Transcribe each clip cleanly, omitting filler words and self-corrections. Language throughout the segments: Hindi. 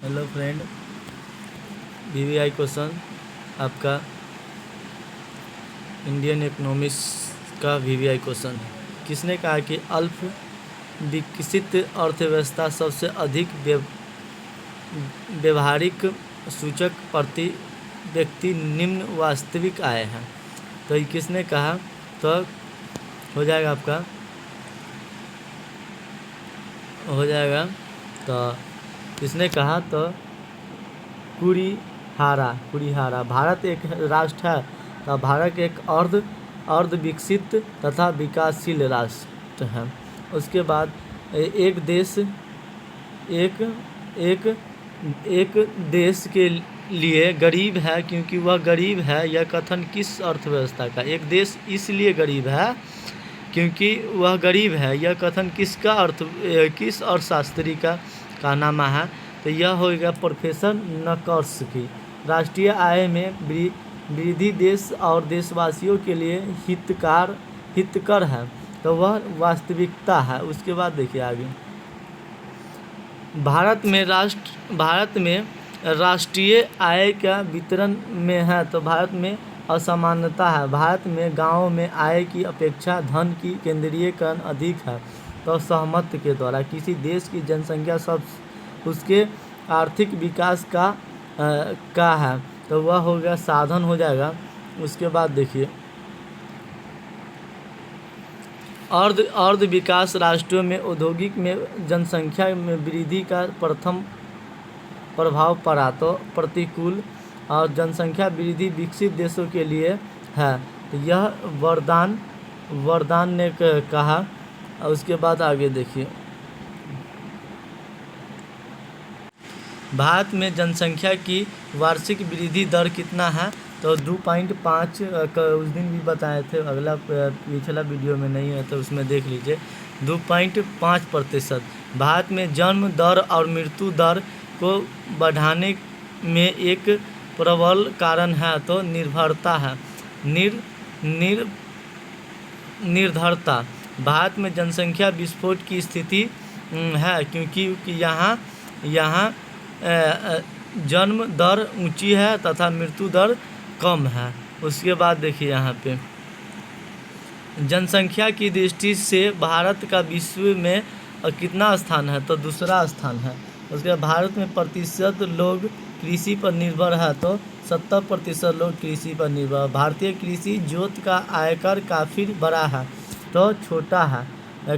हेलो फ्रेंड, वीवीआई क्वेश्चन आपका इंडियन इकोनॉमिक्स का वीवीआई क्वेश्चन है। किसने कहा कि अल्प विकसित अर्थव्यवस्था सबसे अधिक व्यवहारिक सूचक प्रति व्यक्ति निम्न वास्तविक आय है? तो ये किसने कहा? तो हो जाएगा आपका तो किसने कहा? तो कुरिहारा। भारत एक राष्ट्र है, तो भारत एक अर्ध विकसित तथा विकासशील राष्ट्र है। उसके बाद एक देश के लिए गरीब है क्योंकि वह गरीब है। यह कथन किस अर्थव्यवस्था का? एक देश इसलिए गरीब है क्योंकि वह गरीब है, यह कथन किस अर्थशास्त्री का कारनामा है? तो यह होगा प्रोफेसर नकर्स की। राष्ट्रीय आय में वृद्धि देश और देशवासियों के लिए हितकर है, तो वह वास्तविकता है। उसके बाद देखिए आगे, भारत में राष्ट्रीय आय का वितरण में है, तो भारत में असमानता है। भारत में गांवों में आय की अपेक्षा धन की केंद्रीयकरण अधिक है। तो सहमत के द्वारा किसी देश की जनसंख्या सब उसके आर्थिक विकास का है, तो वह हो गया साधन हो जाएगा। उसके बाद देखिए, अर्ध विकास राष्ट्रों में औद्योगिक में जनसंख्या में वृद्धि का प्रथम प्रभाव पड़ा, तो प्रतिकूल। और जनसंख्या वृद्धि विकसित देशों के लिए है, तो यह वरदान ने कहा। उसके बाद आगे देखिए, भारत में जनसंख्या की वार्षिक वृद्धि दर कितना है? तो 2.5 उस दिन भी बताए थे, पिछला वीडियो में नहीं है तो उसमें देख लीजिए। 2.5%। भारत में जन्म दर और मृत्यु दर को बढ़ाने में एक प्रबल कारण है, तो निर्भरता है। निर्धरता। भारत में जनसंख्या विस्फोट की स्थिति है क्योंकि यहाँ जन्म दर ऊंची है तथा मृत्यु दर कम है। उसके बाद देखिए यहाँ पे, जनसंख्या की दृष्टि से भारत का विश्व में कितना स्थान है? तो दूसरा स्थान है। उसके बाद भारत में प्रतिशत लोग कृषि पर निर्भर है, तो 70% लोग कृषि पर निर्भर। भारतीय कृषि जोत का आयकर काफ़ी बड़ा है, तो छोटा है,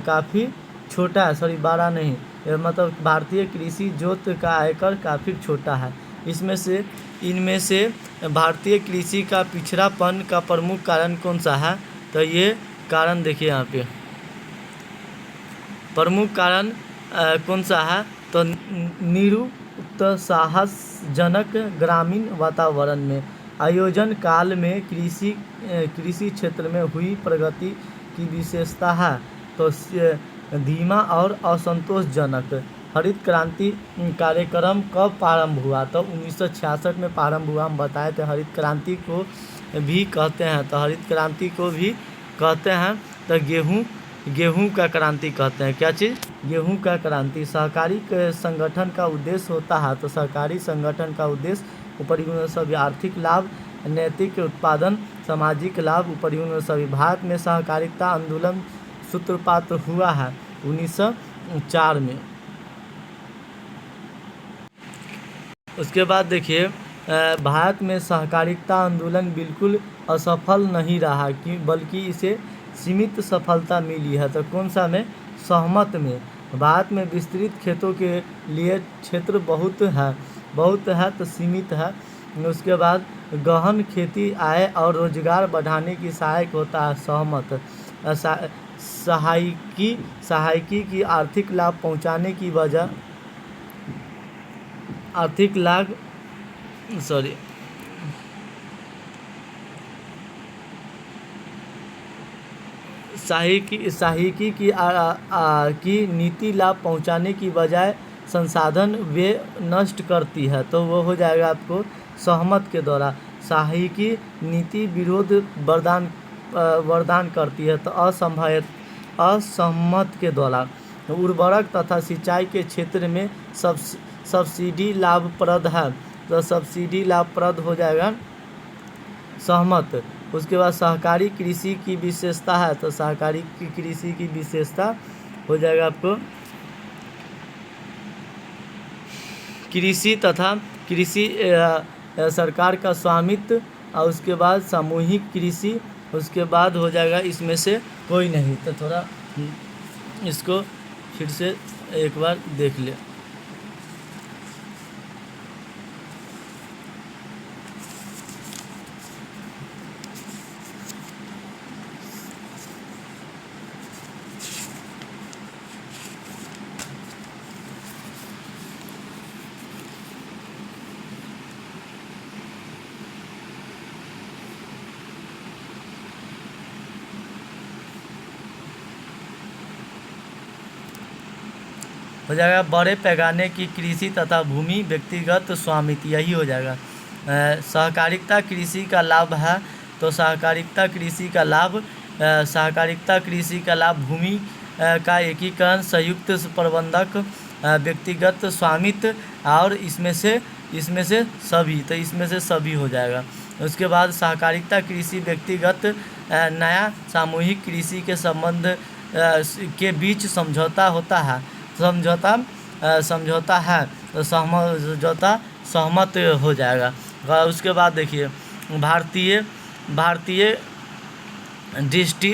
काफ़ी छोटा है, सॉरी बड़ा नहीं, मतलब भारतीय कृषि जोत का आयकर काफ़ी छोटा है। इनमें से भारतीय कृषि का पिछड़ापन का प्रमुख कारण कौन सा है? तो ये कारण देखिए यहाँ पे, प्रमुख कारण कौन सा है? तो निरुत्साहजनक ग्रामीण वातावरण में आयोजन काल में कृषि क्षेत्र में हुई प्रगति की विशेषता है, तो धीमा और असंतोषजनक। हरित क्रांति कार्यक्रम कब प्रारंभ हुआ? तो 1966 में प्रारंभ हुआ। हम बताए थे हरित क्रांति को भी कहते हैं, तो हरित क्रांति को भी कहते हैं, तो गेहूं का क्रांति कहते हैं। क्या चीज़? गेहूं का क्रांति। सहकारी संगठन का उद्देश्य होता है, तो सहकारी संगठन का उद्देश्य उपरियुक्त सभी आर्थिक लाभ, नैतिक उत्पादन, सामाजिक लाभ, उपरियुक्त सभी। भारत में सहकारिता आंदोलन सूत्रपात हुआ है 1904 में। उसके बाद देखिए, भारत में सहकारिता आंदोलन बिल्कुल असफल नहीं रहा बल्कि इसे सीमित सफलता मिली है, तो कौन सा में? सहमत में। भारत में विस्तृत खेतों के लिए क्षेत्र बहुत है तो सीमित है। उसके बाद गहन खेती आय और रोजगार बढ़ाने की सहायक होता है, सहमत। सहायकी की आर्थिक लाभ पहुंचाने की वजह सहायकी की नीति लाभ पहुंचाने की बजाय संसाधन वे नष्ट करती है, तो वो हो जाएगा आपको सहमत के द्वारा। सहायकी नीति विरोध वरदान करती है, तो असहमत के द्वारा। उर्वरक तथा सिंचाई के क्षेत्र में सब्सिडी लाभप्रद है, तो सब्सिडी लाभप्रद हो जाएगा सहमत। उसके बाद सहकारी कृषि की विशेषता है, तो सहकारी कृषि की विशेषता हो जाएगा आपको कृषि तथा कृषि सरकार का स्वामित्व, और उसके बाद सामूहिक कृषि, उसके बाद हो जाएगा इसमें से कोई नहीं। तो थोड़ा इसको फिर से एक बार देख ले। हो जाएगा बड़े पैमाने की कृषि तथा भूमि व्यक्तिगत स्वामित्व, यही हो जाएगा। सहकारिता कृषि का लाभ है, तो सहकारिता कृषि का लाभ सहकारिता कृषि का लाभ भूमि का एकीकरण, संयुक्त प्रबंधक, व्यक्तिगत स्वामित्व, और इसमें से सभी, तो इसमें से सभी हो जाएगा। उसके बाद सहकारिता कृषि व्यक्तिगत नया सामूहिक कृषि के संबंध के बीच समझौता होता है, समझौता है, तो समझौता सहमत हो जाएगा। उसके बाद देखिए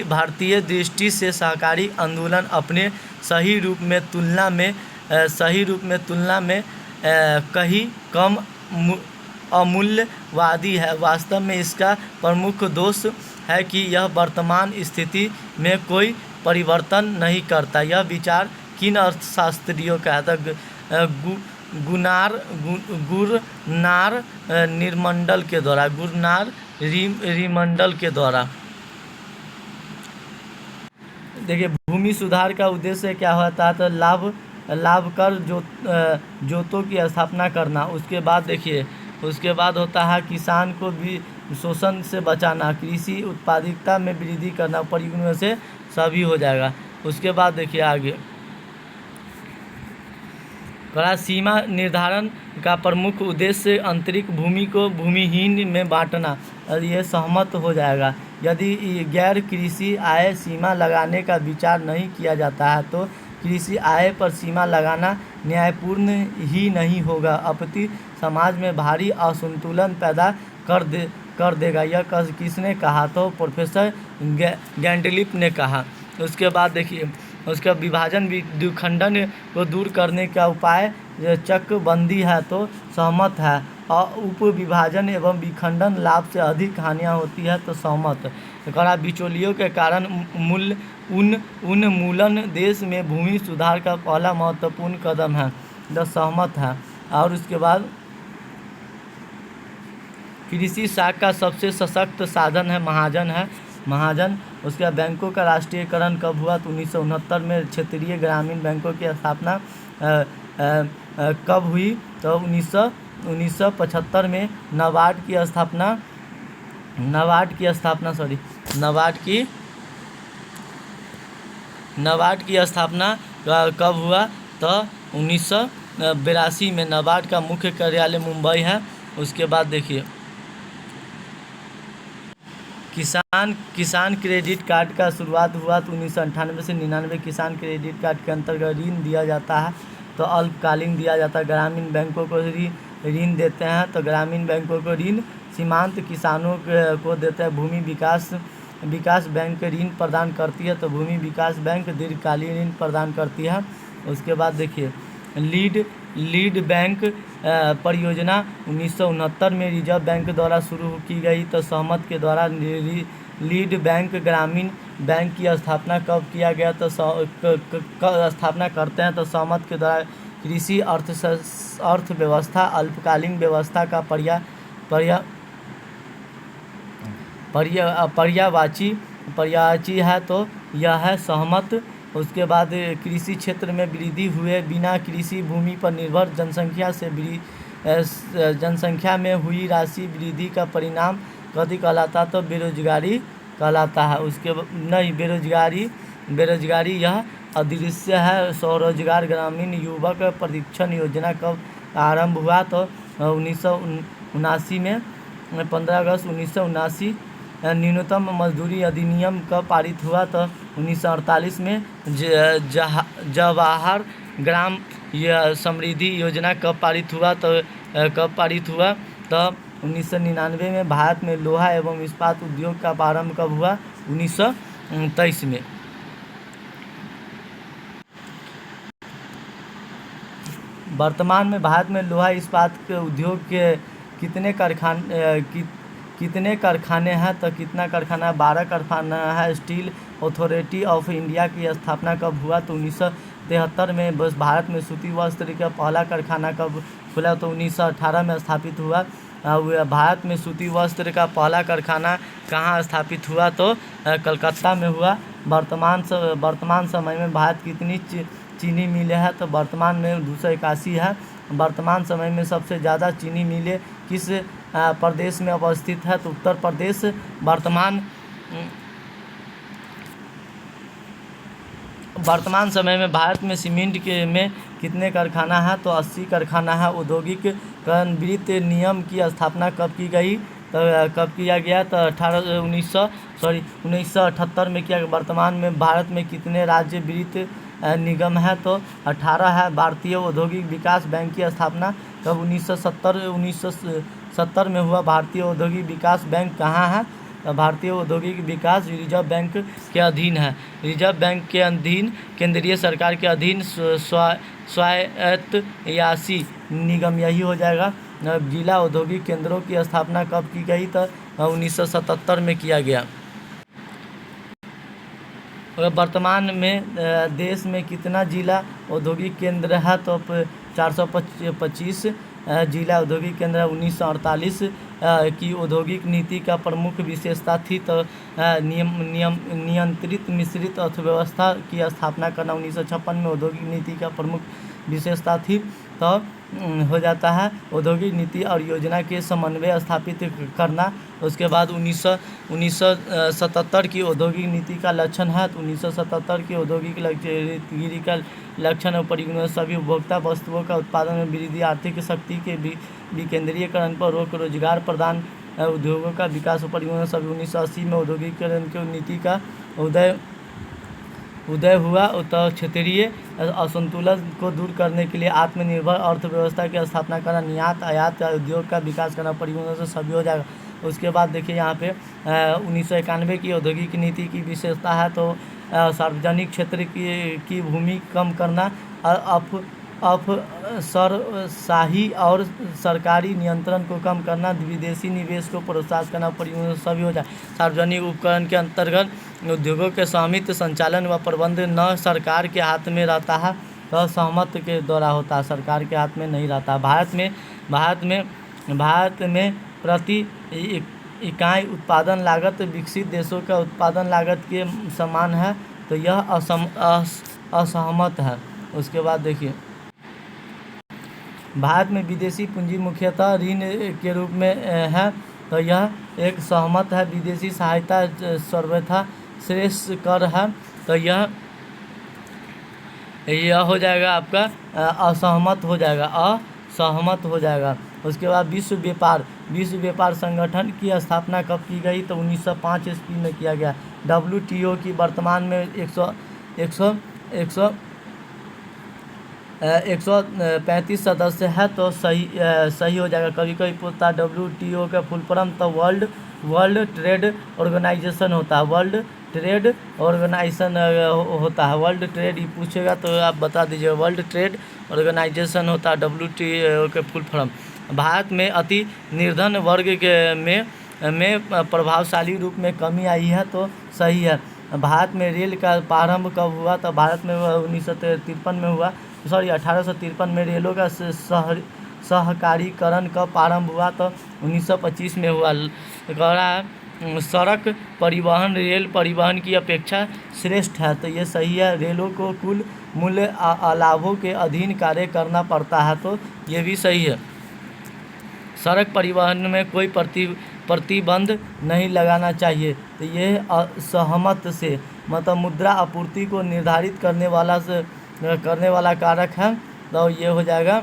भारतीय दृष्टि से सहकारी आंदोलन अपने सही रूप में तुलना में कहीं कम अमूल्यवादी है। वास्तव में इसका प्रमुख दोष है कि यह वर्तमान स्थिति में कोई परिवर्तन नहीं करता। यह विचार किन अर्थशास्त्रियों का है, तो गुरनार रिमंडल के द्वारा। देखिए भूमि सुधार का उद्देश्य क्या होता है, तो लाभ कर जोतों की स्थापना करना। उसके बाद देखिए उसके बाद होता है किसान को भी शोषण से बचाना, कृषि उत्पादकता में वृद्धि करना, प्रयुक्त में से सभी हो जाएगा। उसके बाद देखिए आगे कड़ा सीमा निर्धारण का प्रमुख उद्देश्य आंतरिक भूमि को भूमिहीन में बांटना, और ये सहमत हो जाएगा। यदि गैर कृषि आय सीमा लगाने का विचार नहीं किया जाता है, तो कृषि आय पर सीमा लगाना न्यायपूर्ण ही नहीं होगा, अपितु समाज में भारी असंतुलन पैदा कर देगा। यह किसने कहा, तो प्रोफेसर गैंडलिप ने कहा। उसके बाद देखिए उसका विभाजन विखंडन को दूर करने का उपाय चकबंदी है, तो सहमत है। और उप विभाजन एवं विखंडन लाभ से अधिक हानियाँ होती है, तो सहमत। कड़ा बिचौलियों के कारण उन्मूलन देश में भूमि सुधार का पहला महत्वपूर्ण कदम है, तो सहमत है। और उसके बाद कृषि साख का सबसे सशक्त साधन है महाजन। उसके बाद बैंकों का राष्ट्रीयकरण कब हुआ, तो 1969 में। क्षेत्रीय ग्रामीण बैंकों की स्थापना कब हुई, तो 1975 में। नाबार्ड की स्थापना कब हुआ, तो 1982 में। नाबार्ड का मुख्य कार्यालय मुंबई है। उसके बाद देखिए किसान क्रेडिट कार्ड का शुरुआत हुआ, तो 1998 से 99। किसान क्रेडिट कार्ड के अंतर्गत ऋण दिया जाता है, तो अल्पकालीन दिया जाता है। ग्रामीण बैंकों को ऋण देते हैं, तो ग्रामीण बैंकों को ऋण सीमांत किसानों को देते हैं। भूमि विकास बैंक ऋण प्रदान करती है, तो भूमि विकास बैंक दीर्घकालीन ऋण प्रदान करती है। उसके बाद देखिए लीड बैंक परियोजना 1969 में रिजर्व बैंक द्वारा शुरू की गई, तो सहमत के द्वारा। लीड बैंक ग्रामीण बैंक की स्थापना कब किया गया, तो स्थापना करते हैं, तो सहमत के द्वारा। कृषि अर्थव्यवस्था अल्पकालीन व्यवस्था का पर्यायवाची है, तो यह है सहमत। उसके बाद कृषि क्षेत्र में वृद्धि हुए बिना कृषि भूमि पर निर्भर जनसंख्या में हुई राशि वृद्धि का परिणाम कथी कहलाता, तो बेरोजगारी कहलाता है। उसके नहीं बेरोजगारी यह अदृश्य है। स्वरोजगार ग्रामीण युवक प्रशिक्षण योजना कब आरंभ हुआ तो 1979 में 15 अगस्त 1979 न्यूनतम मजदूरी अधिनियम कब पारित हुआ तो 1948 में। जवाहर ग्राम समृद्धि योजना कब पारित हुआ तो 1999 में। भारत में लोहा एवं इस्पात उद्योग का प्रारंभ कब हुआ? 1923 में। वर्तमान में भारत में लोहा इस्पात के उद्योग के कितने कारखाने हैं तो कितना कारखाना? 12 कारखाना है। स्टील अथॉरिटी ऑफ इंडिया की स्थापना कब हुआ तो 1973 में। बस भारत में सूती वस्त्र का पहला कारखाना कब खुला तो 1918 में स्थापित हुआ। भारत में सूती वस्त्र का पहला कारखाना कहाँ स्थापित हुआ तो कलकत्ता में हुआ। वर्तमान समय में भारत कितनी चीनी मिलें हैं तो वर्तमान में 281 है। वर्तमान समय में सबसे ज़्यादा चीनी मिलें किस प्रदेश में अवस्थित है तो उत्तर प्रदेश। वर्तमान समय में भारत में सीमेंट में कितने कारखाना है तो 80 कारखाना है। औद्योगिकरण वित्त नियम की स्थापना कब की गई तो कब किया गया तो 1978 में किया। वर्तमान में भारत में कितने राज्य वित्त निगम है तो 18 है। भारतीय औद्योगिक विकास बैंक की स्थापना कब 1970 में हुआ। भारतीय औद्योगिक विकास बैंक कहाँ है? भारतीय औद्योगिक विकास रिजर्व बैंक के अधीन है। रिजर्व बैंक के अधीन केंद्रीय सरकार के अधीन स्वायत्तशासी निगम यही हो जाएगा। जिला औद्योगिक केंद्रों की स्थापना कब की गई तो 1977 में किया गया। वर्तमान में देश में कितना जिला औद्योगिक केंद्र है तो 425 जिला औद्योगिक केंद्र। 1948 की औद्योगिक नीति का प्रमुख विशेषता थी तो नियंत्रित मिश्रित अर्थव्यवस्था की स्थापना करना। 1956 में औद्योगिक नीति का प्रमुख विशेषता थी तो हो जाता है औद्योगिक नीति और योजना के समन्वय स्थापित करना। उसके बाद 1977 की औद्योगिक नीति का लक्षण है तो 1977 की औद्योगिक नीति का लक्षण और परिगणना सभी उपभोक्ता वस्तुओं का उत्पादन में वृद्धि, आर्थिक शक्ति के विकेंद्रीकरण पर रोक, रोजगार प्रदान, उद्योगों का विकास और परिगणना सभी। 1980 में औद्योगिकरण की नीति का उदय हुआ तो क्षेत्रीय असंतुलन को दूर करने के लिए आत्मनिर्भर अर्थव्यवस्था की स्थापना करना, निर्यात आयात उद्योग का विकास करना, परिवहन से सभी हो जाएगा। उसके बाद देखिए यहाँ पे 1991 की औद्योगिक नीति की विशेषता है तो सार्वजनिक क्षेत्र की भूमि कम करना, अफसरशाही और सरकारी नियंत्रण को कम करना, विदेशी निवेश को प्रोत्साहित करना, परिवहन सभी हो जाए। सार्वजनिक उपकरण के अंतर्गत उद्योगों के स्वामित्व, संचालन व प्रबंध न सरकार के हाथ में रहता है तो सहमत के द्वारा होता है, सरकार के हाथ में नहीं रहता। भारत में प्रति इकाई उत्पादन लागत विकसित देशों का उत्पादन लागत के समान है तो यह असहमत है। उसके बाद देखिए भारत में विदेशी पूंजी मुख्यतः ऋण के रूप में है तो यह एक सहमत है। विदेशी सहायता सर्वथा श्रेष्ठ कर है तो यह हो जाएगा आपका असहमत हो जाएगा। उसके बाद विश्व व्यापार संगठन की स्थापना कब की गई तो 1905 ईस्वी में किया गया। WTO की वर्तमान में 135 सदस्य है तो सही हो जाएगा। कभी कभी पूछता है WTO का फुल फॉर्म तो वर्ल्ड ट्रेड ऑर्गेनाइजेशन होता है। वर्ल्ड ट्रेड ही पूछेगा तो आप बता दीजिए। वर्ल्ड ट्रेड ऑर्गेनाइजेशन होता है WTO के फुल फॉर्म। भारत में अति निर्धन वर्ग में प्रभावशाली रूप में कमी आई है तो सही है। भारत में रेल का प्रारंभ कब हुआ तो भारत में 1853 में रेलों का सहकारीकरण कब प्रारंभ हुआ तो 1925 में हुआ। कह रहा है सड़क परिवहन रेल परिवहन की अपेक्षा श्रेष्ठ है तो ये सही है। रेलों को कुल मूल्य लाभों के अधीन कार्य करना पड़ता है तो ये भी सही है। सड़क परिवहन में कोई प्रतिबंध नहीं लगाना चाहिए तो ये असहमत से मतलब मुद्रा आपूर्ति को निर्धारित करने वाला कारक है तो ये हो जाएगा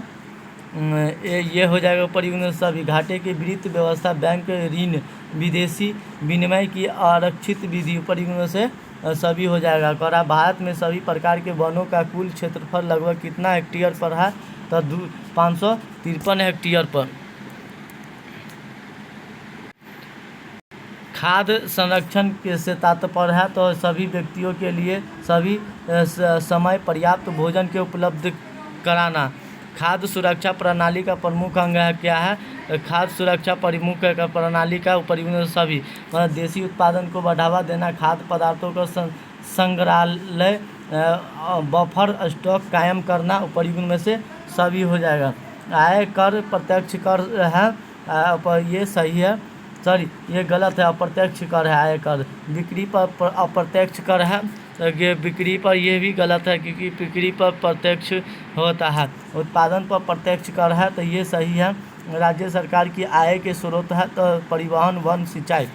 ये हो जाएगा परिगण सभी। घाटे की वित्त व्यवस्था, बैंक ऋण, विदेशी विनिमय की आरक्षित विधि परिगणों से सभी हो जाएगा। करा भारत में सभी प्रकार के वनों का कुल क्षेत्रफल लगभग कितना हेक्टेयर पर है? तो 553 हेक्टेयर पर। खाद्य संरक्षण के से तात्पर्य है तो सभी व्यक्तियों के लिए सभी समय पर्याप्त भोजन के उपलब्ध कराना। खाद्य सुरक्षा प्रणाली का प्रमुख अंग है क्या है? खाद्य सुरक्षा प्रमुख प्रणाली का परिगण सभी, मतलब देशी उत्पादन को बढ़ावा देना, खाद्य पदार्थों का संग्रहालय बफर स्टॉक कायम करना परिगण में से सभी हो जाएगा। आय कर प्रत्यक्ष कर है, ये सही है, सॉरी ये गलत है, अप्रत्यक्ष कर है आय कर। बिक्री पर अप्रत्यक्ष कर है, तो ये बिक्री पर ये भी गलत है क्योंकि बिक्री पर प्रत्यक्ष होता है। उत्पादन पर प्रत्यक्ष कर है, तो ये सही है। राज्य सरकार की आय के स्रोत है, तो परिवहन, वन, सिंचाई।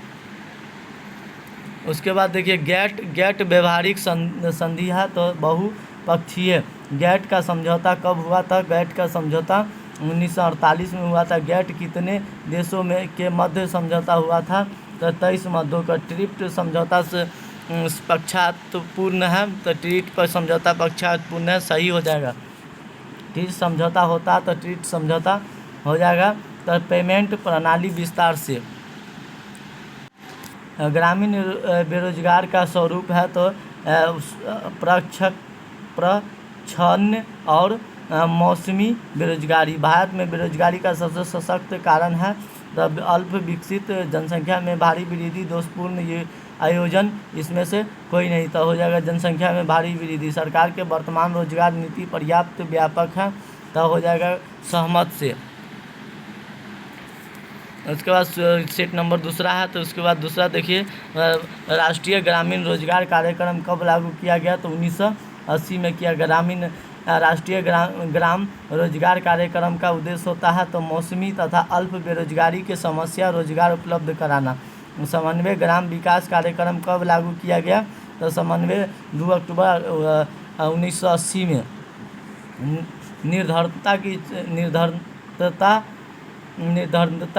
उसके बाद देखिए गैट व्यवहारिक संधि है, तो बहुपक्षीय। गैट का समझौता कब हुआ था? गैट का समझौता 1948 में हुआ था। गैट कितने देशों में के मध्य समझौता हुआ था? तो 23 मध्यों का। ट्रिप्ट समझौता से पक्षातपूर्ण है, तो ट्रीट पर समझौता पक्षातपूर्ण है, सही हो जाएगा। ट्रीट समझौता होता तो ट्रीट समझौता हो जाएगा। तो पेमेंट प्रणाली विस्तार से। ग्रामीण बेरोजगार का स्वरूप है तो प्रच्छन्न और मौसमी बेरोजगारी। भारत में बेरोजगारी का सबसे सशक्त कारण है तब अल्प विकसित जनसंख्या में भारी वृद्धि, दोषपूर्ण ये आयोजन, इसमें से कोई नहीं। तो हो जाएगा जनसंख्या में भारी वृद्धि। सरकार के वर्तमान रोजगार नीति पर्याप्त व्यापक है, तो हो जाएगा सहमत से। उसके बाद सेट नंबर दूसरा है, तो उसके बाद दूसरा देखिए राष्ट्रीय ग्रामीण रोजगार कार्यक्रम कब लागू किया गया? तो 1980 में किया। ग्रामीण राष्ट्रीय ग्राम रोजगार कार्यक्रम का उद्देश्य होता है तो मौसमी तथा अल्प बेरोजगारी के समस्या रोजगार उपलब्ध कराना। समन्वय ग्राम विकास कार्यक्रम कब लागू किया गया? तो समन्वय 2 अक्टूबर 1980 में। निर्धनता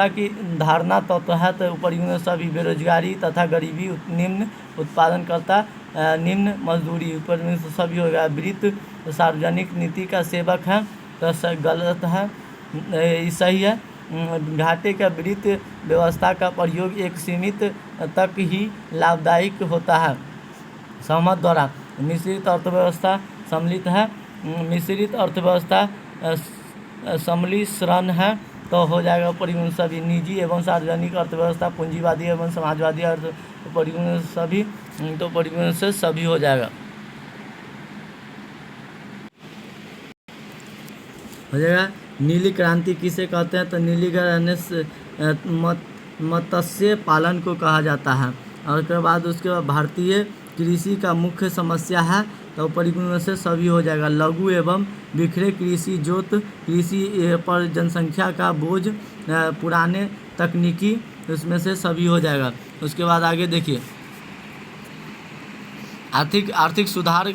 की धारणा तत्व है, तो उपरियुक्त सभी बेरोजगारी तथा गरीबी, निम्न उत्पादनकर्ता, निम्न मजदूरी, उपरियुक्त सभी होगा। वृत्त सार्वजनिक नीति का सेवक है, तो गलत है, सही है। घाटे का वित्त व्यवस्था का प्रयोग एक सीमित तक ही लाभदायक होता है। सहमत द्वारा। मिश्रित अर्थव्यवस्था सम्मिलित है। मिश्रित अर्थव्यवस्था सम्मिश्रण है, तो हो जाएगा परिगण सभी। निजी एवं सार्वजनिक अर्थव्यवस्था, पूंजीवादी एवं समाजवादी अर्थ परिगण सभी, तो परिगण से सभी हो जाएगा। हो जाएगा। नीली क्रांति किसे कहते हैं? तो नीली क्रांति मत्स्य पालन को कहा जाता है। और उसके बाद भारतीय कृषि का मुख्य समस्या है, तो परिगण से सभी हो जाएगा। लघु एवं बिखरे कृषि, जोत कृषि पर जनसंख्या का बोझ, पुराने तकनीकी, उसमें से सभी हो जाएगा। उसके बाद आगे देखिए आर्थिक सुधार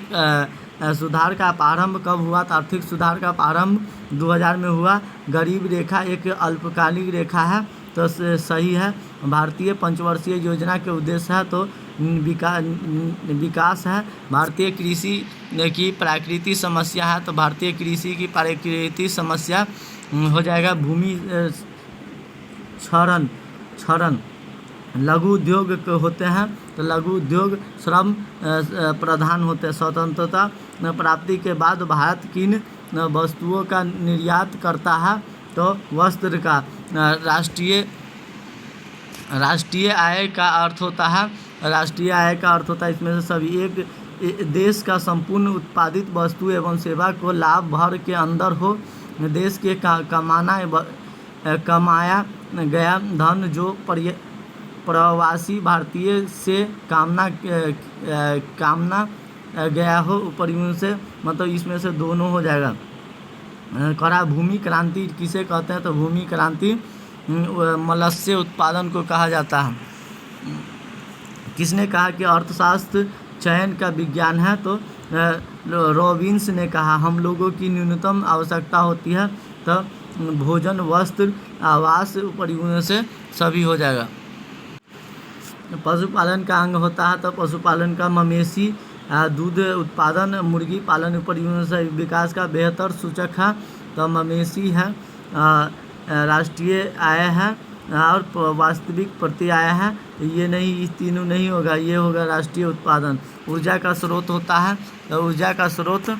का प्रारंभ कब हुआ? तो आर्थिक सुधार का प्रारंभ 2000 में हुआ। गरीब रेखा एक अल्पकालिक रेखा है, तो सही है। भारतीय पंचवर्षीय योजना के उद्देश्य है तो विकास है। भारतीय कृषि की प्राकृतिक समस्या है, तो भारतीय कृषि की प्राकृतिक समस्या हो जाएगा भूमि क्षरण। लघु उद्योग होते हैं, तो लघु उद्योग श्रम प्रधान होते हैं। स्वतंत्रता प्राप्ति के बाद भारत किन वस्तुओं का निर्यात करता है? तो वस्त्र का। राष्ट्रीय आय का अर्थ होता है, इसमें से सभी एक देश का संपूर्ण उत्पादित वस्तु एवं सेवा को लाभ भर के अंदर हो। देश के कमाया गया धन जो प्रवासी भारतीय से कामना गया हो, परिगण से, मतलब इसमें से दोनों हो जाएगा। करा भूमि क्रांति किसे कहते हैं? तो भूमि क्रांति मत्स्य उत्पादन को कहा जाता है। किसने कहा कि अर्थशास्त्र चयन का विज्ञान है? तो रॉबिन्स ने कहा। हम लोगों की न्यूनतम आवश्यकता होती है, तो भोजन, वस्त्र, आवास, परिवहन से सभी हो जाएगा। पशुपालन का अंग होता है तो पशुपालन का मवेशी दूध उत्पादन, मुर्गी पालन, परिवहन से विकास का बेहतर सूचक है तो मवेशी है। राष्ट्रीय आय है और वास्तविक प्रति आय है, ये नहीं, इस तीनों नहीं होगा, ये होगा राष्ट्रीय उत्पादन। ऊर्जा का स्रोत होता है तो ऊर्जा का स्रोत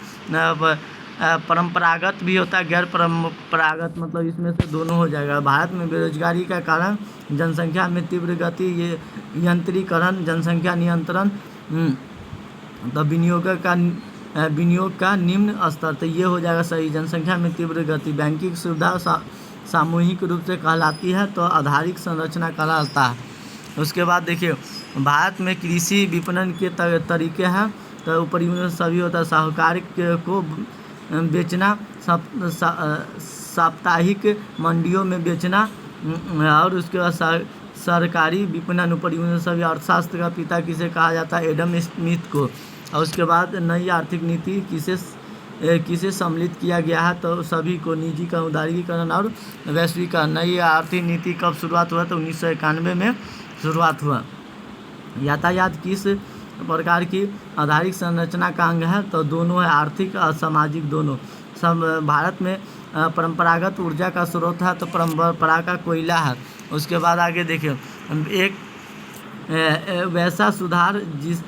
परंपरागत भी होता है, गैर परंपरागत, मतलब इसमें से दोनों हो जाएगा। भारत में बेरोजगारी का कारण जनसंख्या में तीव्र गति, ये यंत्रीकरण, जनसंख्या नियंत्रण, तो विनियोग का निम्न स्तर, तो ये हो जाएगा सही। जनसंख्या में तीव्र गति, बैंकिंग सुविधा सामूहिक रूप से कहलाती है तो आधारिक संरचना कहलाता है। उसके बाद देखिए भारत में कृषि विपणन के तरीके हैं तो परिवहन सभी होता है। साहूकारी को बेचना, साप्ताहिक मंडियों में बेचना, और उसके बाद सरकारी विपणन, परिवहन सभी। अर्थशास्त्र का पिता किसे कहा जाता है? एडम स्मिथ को। और उसके बाद नई आर्थिक नीति किसे सम्मिलित किया गया है? तो सभी को, निजीकरण, उदारीकरण और वैश्वीकरण। नई आर्थिक नीति कब शुरुआत हुआ? तो 1991 में शुरुआत हुआ। यातायात किस प्रकार की आधारिक संरचना का अंग है? तो दोनों है, आर्थिक और सामाजिक दोनों। सब भारत में परंपरागत ऊर्जा का स्रोत है तो परंपरा का कोयला है। उसके बाद आगे देखिए, एक वैसा सुधार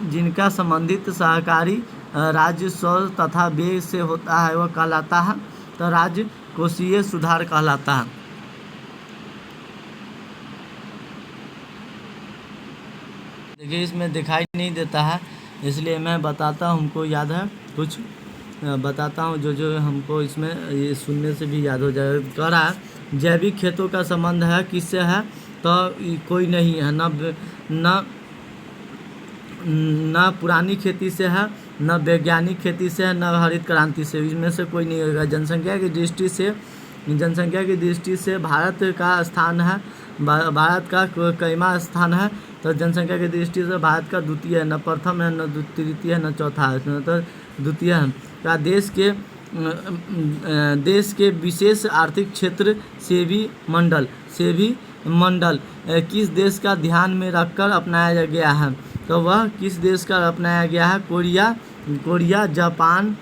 जिनका संबंधित सहकारी राजस्व तथा व्यय से होता है वह कहलाता है तो राजकोषीय सुधार कहलाता है। देखिए इसमें दिखाई नहीं देता है इसलिए मैं बताता हूँ, हमको याद है कुछ बताता हूँ जो हमको इसमें ये सुनने से भी याद हो जाएगा। कह रहा है जैविक खेतों का संबंध है किससे है? तो कोई नहीं है, न पुरानी खेती से है, न वैज्ञानिक खेती से है, न हरित क्रांति से, इसमें से कोई नहीं होगा। जनसंख्या की दृष्टि से भारत का स्थान है, भारत का कईमा स्थान है तो जनसंख्या की दृष्टि से भारत का द्वितीय है, न प्रथम है, न तृतीय है, न चौथा है, इसमें तो द्वितीय है। का देश के विशेष आर्थिक क्षेत्र सेवी मंडल किस देश का ध्यान में रखकर अपनाया गया है? तो वह किस देश का अपनाया गया है? कोरिया, जापान,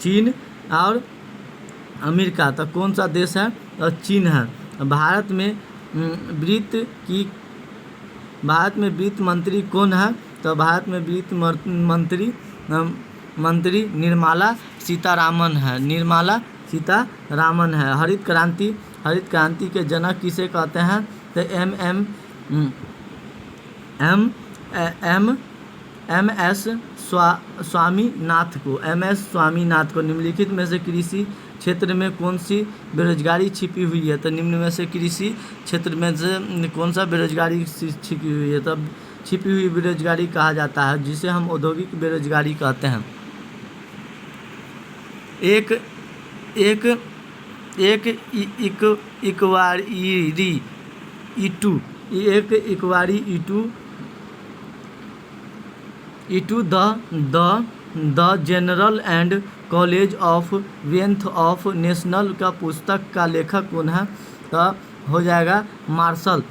चीन और अमेरिका। तो कौन सा देश है? तो चीन है। भारत में वित्त मंत्री कौन है? तो भारत में वित्त मंत्री निर्मला सीतारामन है। हरित क्रांति के जनक किसे कहते हैं? तो एम.एस. स्वामीनाथ को। निम्नलिखित में से कृषि क्षेत्र में कौन सी बेरोजगारी छिपी हुई है? तो निम्न में से कृषि क्षेत्र में से कौन सा बेरोजगारी छिपी हुई है? तब छिपी हुई बेरोजगारी कहा जाता है जिसे हम औद्योगिक बेरोजगारी कहते हैं। The general and college of wealth of national का पुस्तक का लेखक कौन है? तो हो जाएगा मार्शल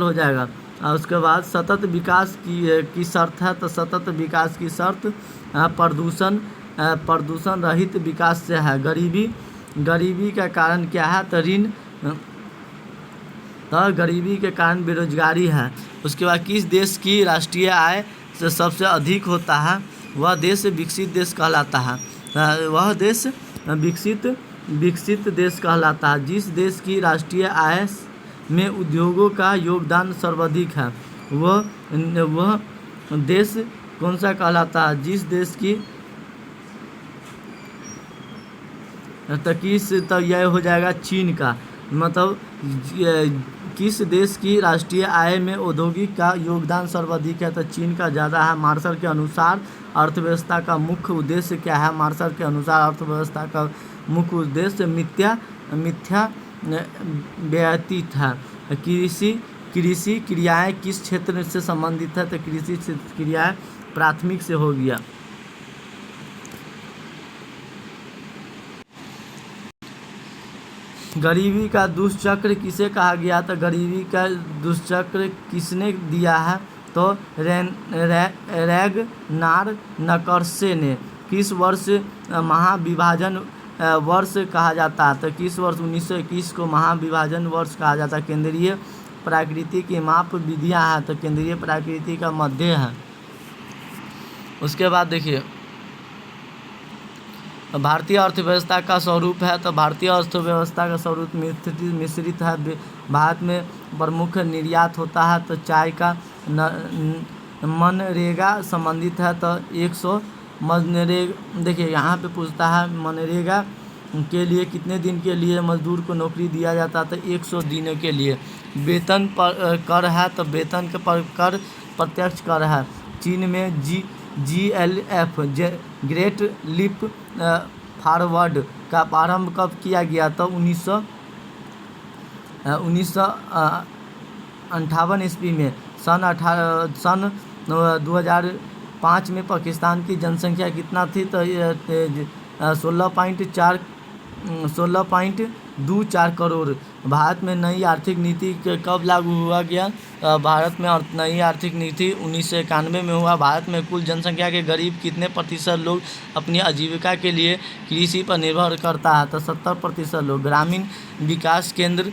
हो जाएगा। और उसके बाद सतत विकास की शर्त है तो सतत विकास की शर्त प्रदूषण रहित विकास से है। गरीबी का कारण क्या है? तो ऋण, तो गरीबी के कारण बेरोजगारी है। उसके बाद किस देश की राष्ट्रीय आय से सबसे अधिक होता है? वह देश विकसित देश कहलाता है। वह देश विकसित देश कहलाता है। जिस देश की राष्ट्रीय आय में उद्योगों का योगदान सर्वाधिक है वह देश कौन सा कहलाता है? जिस देश की तो यह हो जाएगा चीन का। मतलब किस देश की राष्ट्रीय आय में औद्योगिक का योगदान सर्वाधिक है? तो चीन का ज़्यादा है। मार्शल के अनुसार अर्थव्यवस्था का मुख्य उद्देश्य क्या है? मार्शल के अनुसार अर्थव्यवस्था का मुख्य उद्देश्य मिथ्या व्यतीत है। कृषि क्रियाएं किस क्षेत्र से संबंधित है? तो कृषि क्रियाएं प्राथमिक से हो गया। गरीबी का दुष्चक्र किसे कहा गया? तो गरीबी का दुष्चक्र किसने दिया है? तो रैगनार नकर्से ने। किस वर्ष महाविभाजन वर्ष कहा जाता है? तो किस वर्ष 1921 को महाविभाजन वर्ष कहा जाता है? केंद्रीय प्रकृति की माप विधियाँ हैं, तो केंद्रीय प्रकृति का मध्य है। उसके बाद देखिए भारतीय अर्थव्यवस्था का स्वरूप है, तो भारतीय अर्थव्यवस्था का स्वरूप मिश्रित है। भारत में प्रमुख निर्यात होता है, तो चाय का मनरेगा संबंधित है, तो 100 मनरेगा। देखिए यहाँ पे पूछता है मनरेगा के लिए कितने दिन के लिए मजदूर को नौकरी दिया जाता है? तो 100 दिनों के लिए। वेतन पर कर है, तो वेतन के पर कर प्रत्यक्ष कर है। चीन में GLF ग्रेट लीप फॉरवर्ड का प्रारंभ कब किया गया? तो 1958 ईस्वी में। सन 2005 में पाकिस्तान की जनसंख्या कितना थी? तो 16.24 करोड़। भारत में नई आर्थिक नीति कब लागू हुआ गया? भारत में नई आर्थिक नीति 1991 में हुआ। भारत में कुल जनसंख्या के करीब कितने प्रतिशत लोग अपनी आजीविका के लिए कृषि पर निर्भर करता है? तो 70% लोग। ग्रामीण विकास केंद्र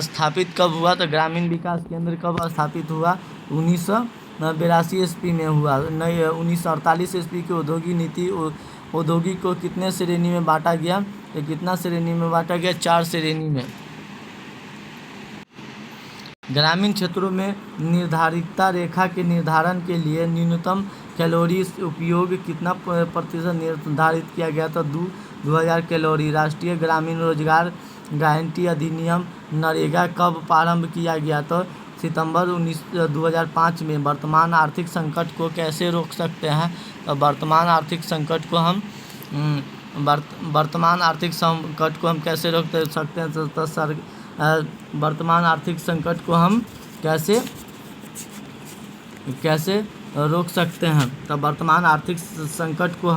स्थापित कब हुआ? तो ग्रामीण विकास केंद्र कब स्थापित हुआ? 1982 ईस्वी में हुआ। 1948 ईस्वी की औद्योगिक नीति औद्योगिक को कितने श्रेणी में बांटा गया? तो कितना श्रेणी में बांटा गया? 4 श्रेणी में। ग्रामीण क्षेत्रों में निर्धारिता रेखा के निर्धारण के लिए न्यूनतम कैलोरी उपयोग कितना प्रतिशत निर्धारित किया गया? तो 2000 कैलोरी। राष्ट्रीय ग्रामीण रोजगार गारंटी अधिनियम नरेगा कब प्रारंभ किया गया? तो सितंबर 2005 में। वर्तमान आर्थिक संकट को कैसे रोक सकते हैं? तो वर्तमान आर्थिक संकट को हम कैसे रोक सकते हैं? तो वर्तमान आर्थिक संकट को हम कैसे रोक सकते हैं? तो वर्तमान आर्थिक संकट को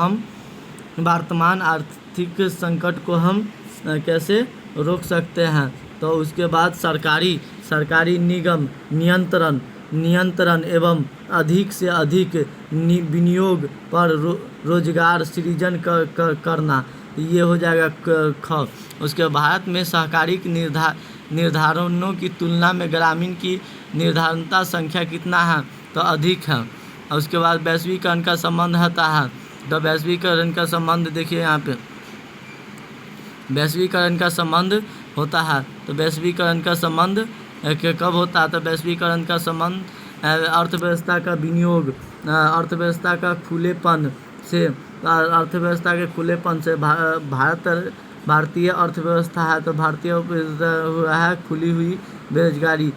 हम कैसे रोक सकते हैं? तो उसके बाद सरकारी निगम नियंत्रण एवं अधिक से अधिक विनियोग पर रोजगार सृजन करना, ये हो जाएगा ख। उसके भारत में सहकारी निर्धारणों की तुलना में ग्रामीण की निर्धारणता संख्या कितना है? तो अधिक है। और उसके बाद वैश्वीकरण का संबंध होता है, तो वैश्वीकरण का संबंध देखिए यहाँ पे वैश्वीकरण का संबंध होता है। तो वैश्वीकरण का संबंध कब होता है? तो वैश्वीकरण का संबंध अर्थव्यवस्था का विनियोग, अर्थव्यवस्था का खुलेपन से भारतीय अर्थव्यवस्था है, तो भारतीय है खुली हुई बेरोजगारी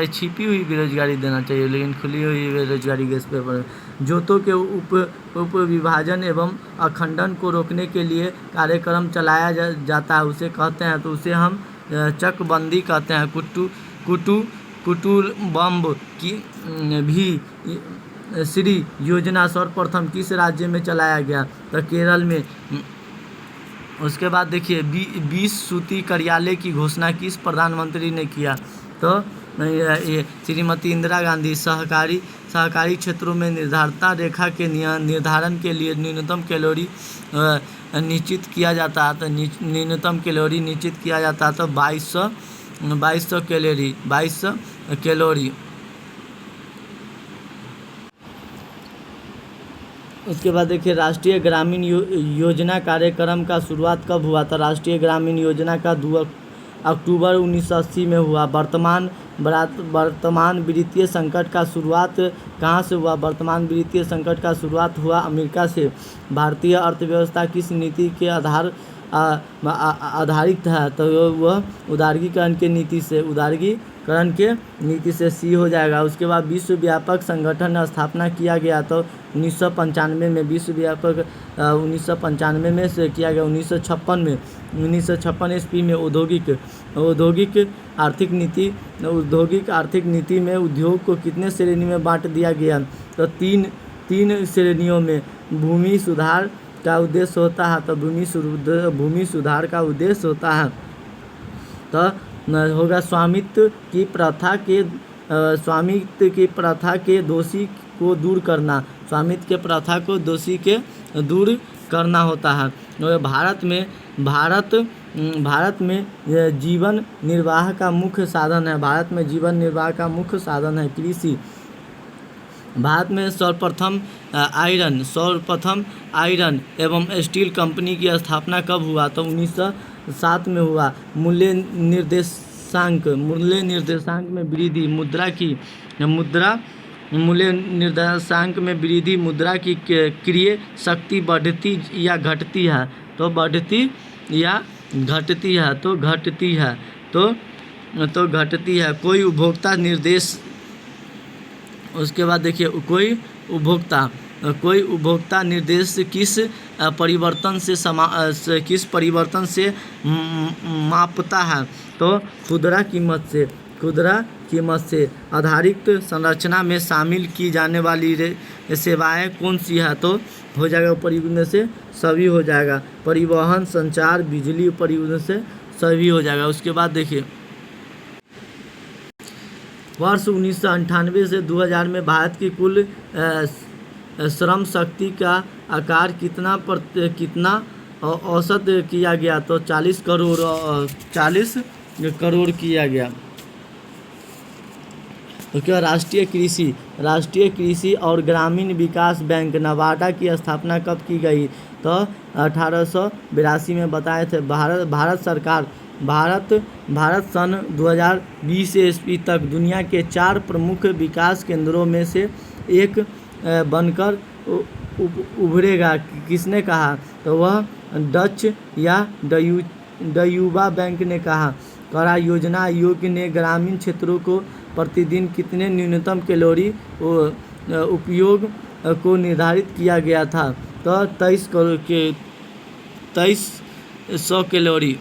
छिपी हुई बेरोजगारी देना चाहिए, लेकिन खुली हुई बेरोजगारी गैस पे जोतों के उप विभाजन एवं अखंडन को रोकने के लिए कार्यक्रम चलाया जाता है, उसे कहते हैं, तो उसे हम चकबंदी कहते हैं। कुटुम्बम की भी श्री योजना सर्वप्रथम किस राज्य में चलाया गया? तो केरल में। उसके बाद देखिए 20 सूत्री कार्यालय की घोषणा किस प्रधानमंत्री ने किया? तो ये श्रीमती इंदिरा गांधी। सहकारी क्षेत्रों में निर्धारिता रेखा के निर्धारण के लिए न्यूनतम कैलोरी निश्चित किया जाता है, तो न्यूनतम कैलोरी निश्चित किया जाता है तो 2200 कैलोरी। उसके बाद देखिए राष्ट्रीय ग्रामीण योजना कार्यक्रम का शुरुआत कब हुआ? था राष्ट्रीय ग्रामीण योजना का 2 अक्टूबर 1980 में हुआ। वर्तमान वित्तीय संकट का शुरुआत कहाँ से हुआ? वर्तमान वित्तीय संकट का शुरुआत हुआ अमेरिका से। भारतीय अर्थव्यवस्था किस नीति के आधारित है? तो वह उदारीकरण के नीति से सी हो जाएगा। उसके बाद विश्व व्यापक संगठन स्थापना किया गया, तो 1995 में विश्व व्यापक 1995 में से किया गया। 1956 ईस्वी में औद्योगिक आर्थिक नीति में उद्योग को कितने श्रेणी में बांट दिया गया? तो तीन श्रेणियों में। भूमि सुधार का उद्देश्य होता है? तो भूमि सुधार का उद्देश्य होता है। तो होगा स्वामित्व की प्रथा के दोषी को दूर करना। स्वामित्व के प्रथा को दोषी के दूर करना होता है। और भारत में जीवन निर्वाह का मुख्य साधन है। भारत में जीवन निर्वाह का मुख्य साधन है कृषि। भारत में सर्वप्रथम आयरन एवं स्टील कंपनी की स्थापना कब हुआ? तो 1907 में हुआ। मूल्य निर्देशांक में वृद्धि मूल्य निर्देशांक में वृद्धि मुद्रा की क्रय शक्ति बढ़ती या घटती है? तो बढ़ती या घटती है? तो घटती है। तो घटती है। कोई उपभोक्ता निर्देश, उसके बाद देखिए कोई उपभोक्ता निर्देश किस परिवर्तन से मापता है? तो खुदरा कीमत से। आधारित संरचना में शामिल की जाने वाली सेवाएं कौन सी है? तो हो जाएगा उपयुक्त में से सभी हो जाएगा। परिवहन, संचार, बिजली उपयुक्त में से सभी हो जाएगा। उसके बाद देखिए वर्ष 1998 से 2000 में भारत की कुल श्रम शक्ति का आकार कितना औसत किया गया? तो 40 करोड़ किया गया। उसके बाद राष्ट्रीय कृषि और ग्रामीण विकास बैंक नवाडा की स्थापना कब की गई? तो 1882 में बताए थे। भारत सन 2020 ईस्वी तक दुनिया के 4 प्रमुख विकास केंद्रों में से एक बनकर उभरेगा। किसने कहा? तो वह डच या डयूबा बैंक ने कहा। करा योजना आयोग ने ग्रामीण क्षेत्रों को प्रतिदिन कितने न्यूनतम कैलोरी उपयोग को निर्धारित किया गया था? तो 2300 कैलोरी।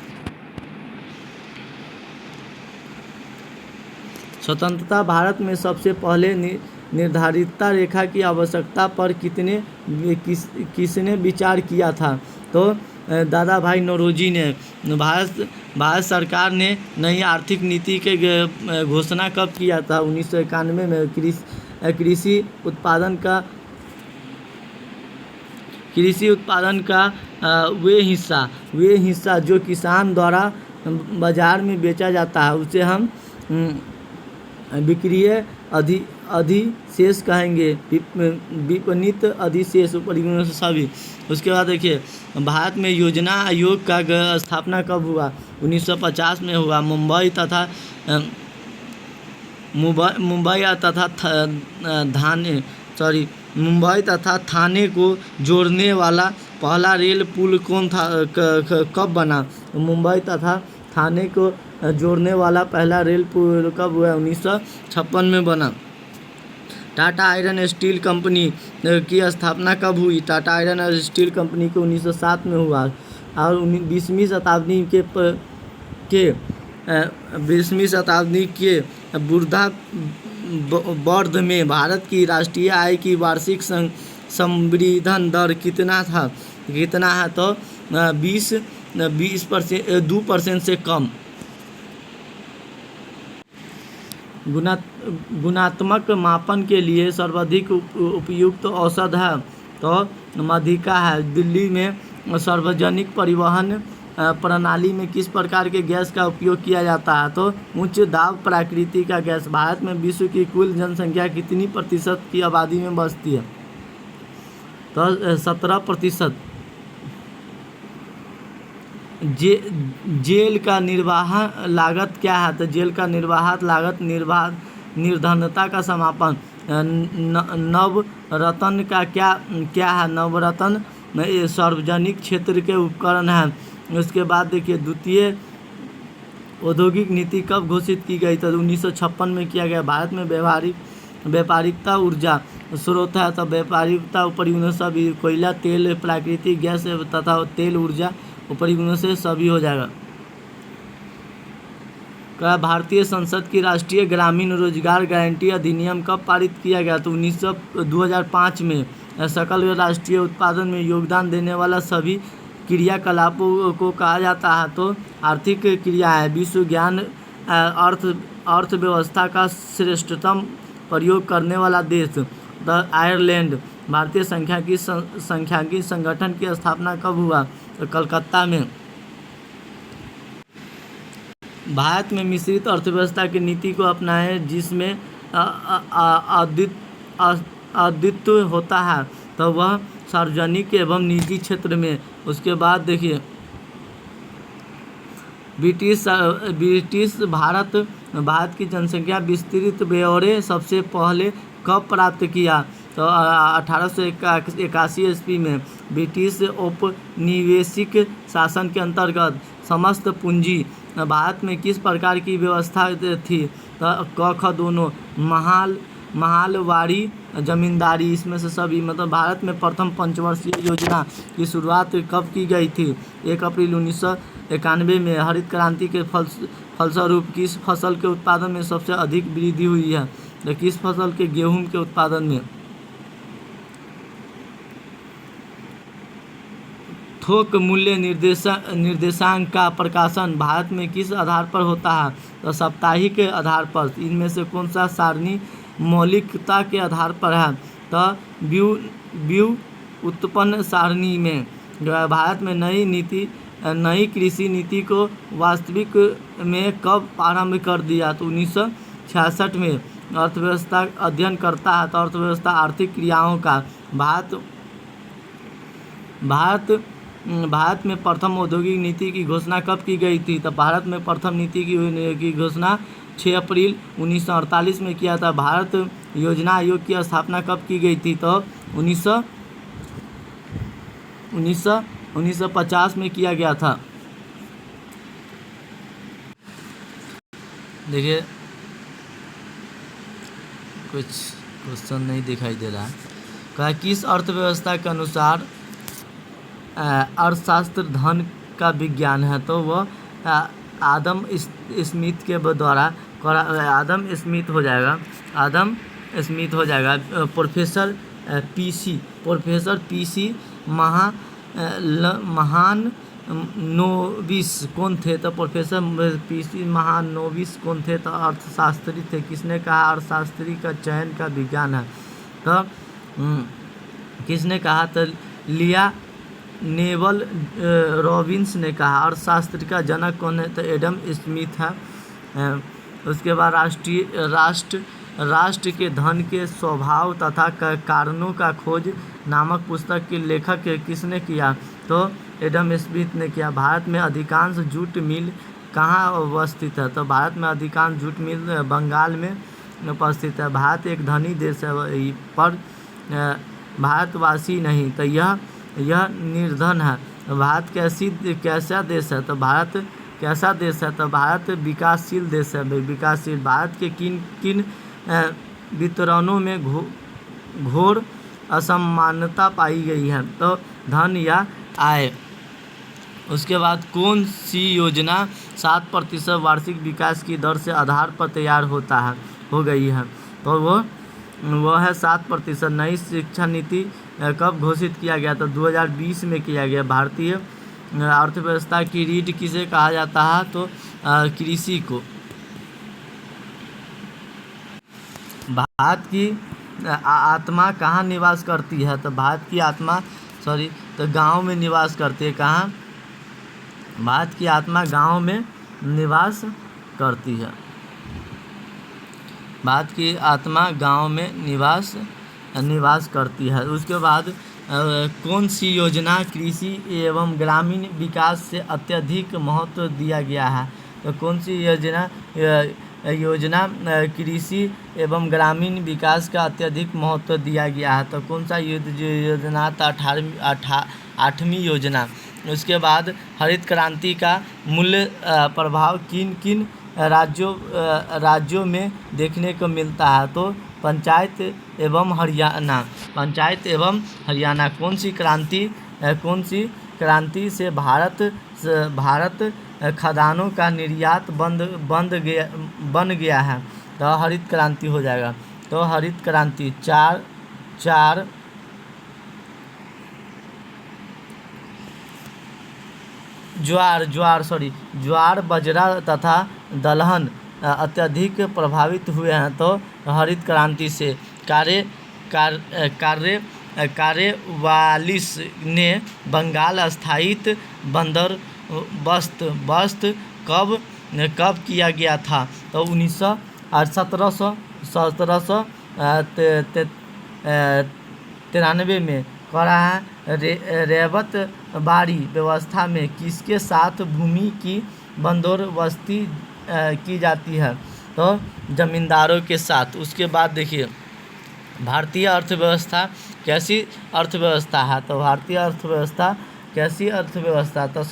स्वतंत्रता भारत में सबसे पहले निर्धारित रेखा की आवश्यकता पर किसने विचार किया था? तो दादा भाई नौरोजी ने। भारत सरकार ने नई आर्थिक नीति के घोषणा कब किया था? 1991 में। कृषि उत्पादन का वे हिस्सा जो किसान द्वारा बाजार में बेचा जाता है उसे हम विक्रय अधिशेष कहेंगे। विपणित अधिशेष उपरिगणों से सभी। उसके बाद देखिए भारत में योजना आयोग का स्थापना कब हुआ? 1950 में हुआ। मुंबई तथा थाने को जोड़ने वाला पहला रेल पुल कौन था? कब बना? मुंबई तथा थाने को जोड़ने वाला पहला रेल पुल कब हुआ? 1956 में बना। टाटा आयरन स्टील कंपनी की स्थापना कब हुई? टाटा आयरन स्टील कंपनी को 1907 में हुआ। और 20वीं शताब्दी के वर्ध में भारत की राष्ट्रीय आय की वार्षिक संवृद्धि दर कितना है? तो 2% से कम। गुणात्मक मापन के लिए सर्वाधिक उपयुक्त औषध है? तो माध्यिका है। दिल्ली में सार्वजनिक परिवहन प्रणाली में किस प्रकार के गैस का उपयोग किया जाता है? तो उच्च दाब प्राकृतिक गैस। भारत में विश्व की कुल जनसंख्या कितनी प्रतिशत की आबादी में बसती है? तो 17%। जेल का निर्वाह लागत क्या है? तो जेल का निर्वाह लागत निर्धनता का समापन। नवरत्न का क्या है? नवरत्न सार्वजनिक क्षेत्र के उपकरण है। उसके बाद देखिए द्वितीय औद्योगिक नीति कब घोषित की गई? तो 1956 में किया गया। भारत में व्यापारिकता ऊर्जा स्रोत है। तो व्यापारिकता उपरिगणों से सभी। कोयला, तेल, प्राकृतिक गैस तथा तेल ऊर्जा उपरिगणों से सभी हो जाएगा। क्या भारतीय संसद की राष्ट्रीय ग्रामीण रोजगार गारंटी अधिनियम कब पारित किया गया? तो 2005 में। सकल राष्ट्रीय उत्पादन में योगदान देने वाला सभी क्रियाकलापों को कहा जाता है। तो आर्थिक क्रिया है विश्व ज्ञान अर्थव्यवस्था का श्रेष्ठतम प्रयोग करने वाला देश। द आयरलैंड भारतीय सांख्यिकी संगठन की स्थापना कब हुआ? तो कलकत्ता में। भारत में मिश्रित अर्थव्यवस्था की नीति को अपनाए जिसमें अद्वित्व होता है, तो वह सार्वजनिक एवं निजी क्षेत्र में। उसके बाद देखिए ब्रिटिश भारत की जनसंख्या विस्तृत ब्यौरे सबसे पहले कब प्राप्त किया? तो 1881 ईस्वी में। ब्रिटिश औपनिवेशिक शासन के अंतर्गत समस्त पूंजी भारत में किस प्रकार की व्यवस्था थी? तो क ख दोनों महालवाड़ी जमींदारी, इसमें से सभी। मतलब भारत में प्रथम पंचवर्षीय योजना की शुरुआत कब की गई थी? 1 अप्रैल 1991 में। हरित क्रांति के फलस्वरूप किस फसल के उत्पादन में सबसे अधिक वृद्धि हुई है? तो किस फसल के? गेहूं के उत्पादन में। थोक मूल्य निर्देशांक का प्रकाशन भारत में किस आधार पर होता है? तो साप्ताहिक के आधार पर। इनमें से कौन सा सारणी मौलिकता के आधार पर है? तो व्युत्पन्न सारणी में। भारत में नई कृषि नीति को वास्तविक में कब आरंभ कर दिया? तो 1966 में। अर्थव्यवस्था अध्ययन करता है तो अर्थव्यवस्था आर्थिक क्रियाओं का। भारत में प्रथम औद्योगिक नीति की घोषणा कब की गई थी? तो भारत में प्रथम नीति की घोषणा 6 अप्रैल 1948 में किया था। भारत योजना आयोग की स्थापना कब की गई थी? तो 1950 में किया गया था। देखिए कुछ क्वेश्चन नहीं दिखाई दे रहा है। कहा किस अर्थव्यवस्था के अनुसार अर्थशास्त्र धन का विज्ञान है? तो वह आदम स्मिथ के द्वारा आदम स्मिथ हो जाएगा। प्रोफेसर पीसी महानोबिस कौन थे? तो प्रोफेसर पीसी महानोबिस कौन थे? तो अर्थशास्त्री थे। किसने कहा अर्थशास्त्री का चयन का विज्ञान है? तो किसने कहा? तो लिया नेवल रॉबिन्स ने कहा। अर्थशास्त्र का जनक कौन है? तो एडम स्मिथ है। उसके बाद राष्ट्र के धन के स्वभाव तथा कारणों का खोज नामक पुस्तक के लेखक किसने किया? तो एडम स्मिथ ने किया। भारत में अधिकांश जूट मिल कहाँ अवस्थित है? तो भारत में अधिकांश जूट मिल बंगाल में उपस्थित है। भारत एक धनी देश है पर भारतवासी नहीं, तो यह निर्धन है। भारत कैसा देश है? तो भारत कैसा देश है? तो भारत विकासशील देश है। विकासशील। भारत के किन वितरणों में घोर असमानता पाई गई है? तो धन या आय। उसके बाद कौन सी योजना 7% वार्षिक विकास की दर से आधार पर तैयार हो गई है? तो वो है 7%। नई शिक्षा नीति कब घोषित किया गया? तो 2020 में किया गया। भारतीय अर्थव्यवस्था की रीढ़ किसे कहा जाता है? तो कृषि को। भारत की आत्मा कहाँ निवास करती है? तो भारत की आत्मा तो गांव में निवास करती है। कहाँ? भारत की आत्मा गांव में निवास करती है। भारत की आत्मा गांव में निवास करती है। उसके बाद कौन सी योजना कृषि एवं ग्रामीण विकास से अत्यधिक महत्व दिया गया है? तो कौन सी योजना कृषि एवं ग्रामीण विकास का अत्यधिक महत्व दिया गया है? तो कौन सा योजना था? 8वीं योजना। उसके बाद हरित क्रांति का मूल प्रभाव किन राज्यों में देखने को मिलता है? तो पंचायत एवं हरियाणा। कौन सी क्रांति से भारत खदानों का निर्यात बन गया है? तो हरित क्रांति हो जाएगा। तो हरित क्रांति ज्वार बाजरा तथा दलहन अत्यधिक प्रभावित हुए हैं। तो हरित क्रांति से कार्यवालिस ने बंगाल स्थायित बंदोबस्त कब कब किया गया था? तो 1793 में करा है। रेवत बाड़ी व्यवस्था में किसके साथ भूमि की बंदोबस्ती की जाती है? तो जमींदारों के साथ। उसके बाद देखिए भारतीय अर्थव्यवस्था कैसी अर्थव्यवस्था है? तो भारतीय अर्थव्यवस्था कैसी अर्थव्यवस्था? तो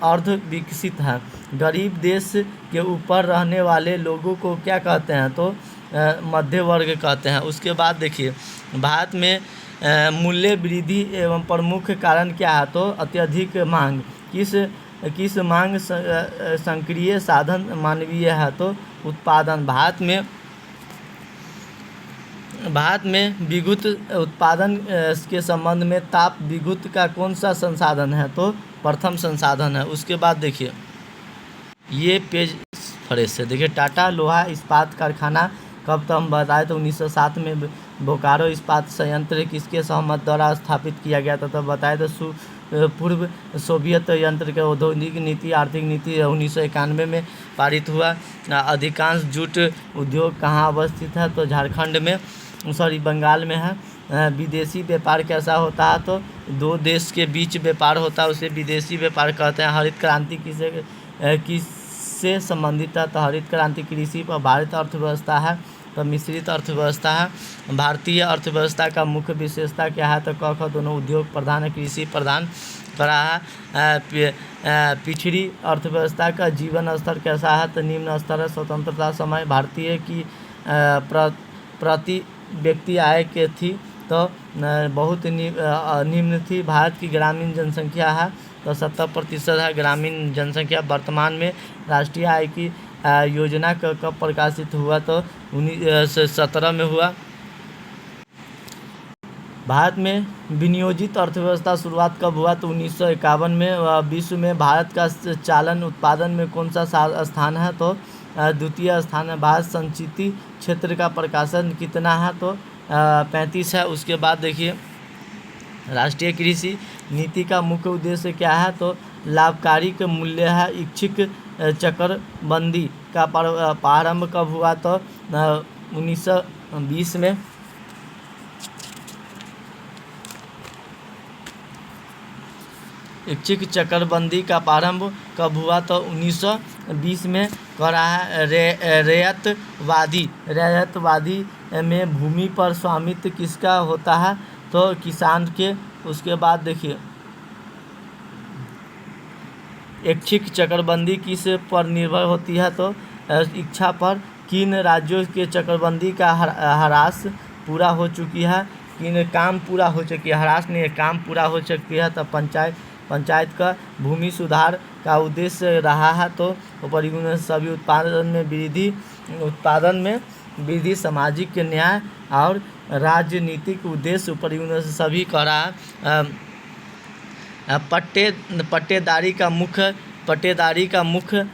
अर्ध विकसित है। गरीब देश के ऊपर रहने वाले लोगों को क्या कहते हैं? तो मध्य वर्ग कहते हैं। उसके बाद देखिए भारत में मूल्य वृद्धि एवं प्रमुख कारण क्या है? तो अत्यधिक मांग। किस मांग सक्रिय साधन मानवीय है? तो उत्पादन। भारत में विद्युत उत्पादन के संबंध में ताप विद्युत का कौन सा संसाधन है? तो प्रथम संसाधन है। उसके बाद देखिए ये पेज फ्रेश है। देखिए टाटा लोहा इस्पात कारखाना कब तो हम बताए तो 1907 में बोकारो इस्पात संयंत्र किसके सहमत द्वारा स्थापित किया गया था? तो बताए तो पूर्व सोवियत यंत्र के औद्योगिक नीति आर्थिक नीति 1991 में पारित हुआ। अधिकांश जूट उद्योग कहाँ अवस्थित है? तो झारखंड में बंगाल में है। विदेशी व्यापार कैसा होता है? तो दो देश के बीच व्यापार होता है उसे विदेशी व्यापार कहते हैं। हरित क्रांति किससे संबंधित है? तो हरित क्रांति कृषि पर आधारित अर्थव्यवस्था है। तो मिश्रित अर्थव्यवस्था है। भारतीय अर्थव्यवस्था का मुख्य विशेषता क्या है? तो क दोनों उद्योग प्रधान है, कृषि प्रधान रहा है। पिछड़ी अर्थव्यवस्था का जीवन स्तर कैसा है? तो निम्न स्तर है। स्वतंत्रता समय भारतीय की प्रति व्यक्ति आय के थी तो बहुत निम्न थी। भारत की ग्रामीण जनसंख्या है तो 70% है ग्रामीण जनसंख्या। वर्तमान में राष्ट्रीय आय की योजना कब प्रकाशित हुआ? तो 1917 में हुआ। भारत में विनियोजित अर्थव्यवस्था शुरुआत कब हुआ? तो 1951 में। विश्व में भारत का चालन उत्पादन में कौन सा स्थान है? तो द्वितीय स्थान है। भारत संचित क्षेत्र का प्रकाशन कितना है? तो 35 है। उसके बाद देखिए राष्ट्रीय कृषि नीति का मुख्य उद्देश्य क्या है? तो लाभकारी के मूल्य है। इच्छिक चक्रबंदी का प्रारंभ कब हुआ? तो 1920 में। इच्छिक चक्रबंदी का प्रारंभ कब हुआ? तो 1920 में करा है। रैयतवादी में भूमि पर स्वामित्व किसका होता है? तो किसान के। उसके बाद देखिए इच्छिक चक्रबंदी किस पर निर्भर होती है? तो इच्छा पर। किन राज्यों के चक्रबंदी का ह्रास पूरा हो चुकी है? किन काम पूरा हो चुकी है? ह्रास नहीं, काम पूरा हो चुकी है। तो पंचायत का भूमि सुधार का उद्देश्य रहा है। तो परिगुण सभी उत्पादन में वृद्धि सामाजिक न्याय और राजनीतिक उद्देश्य परिगुण सभी का रहा। पट्टेदारी का मुख्य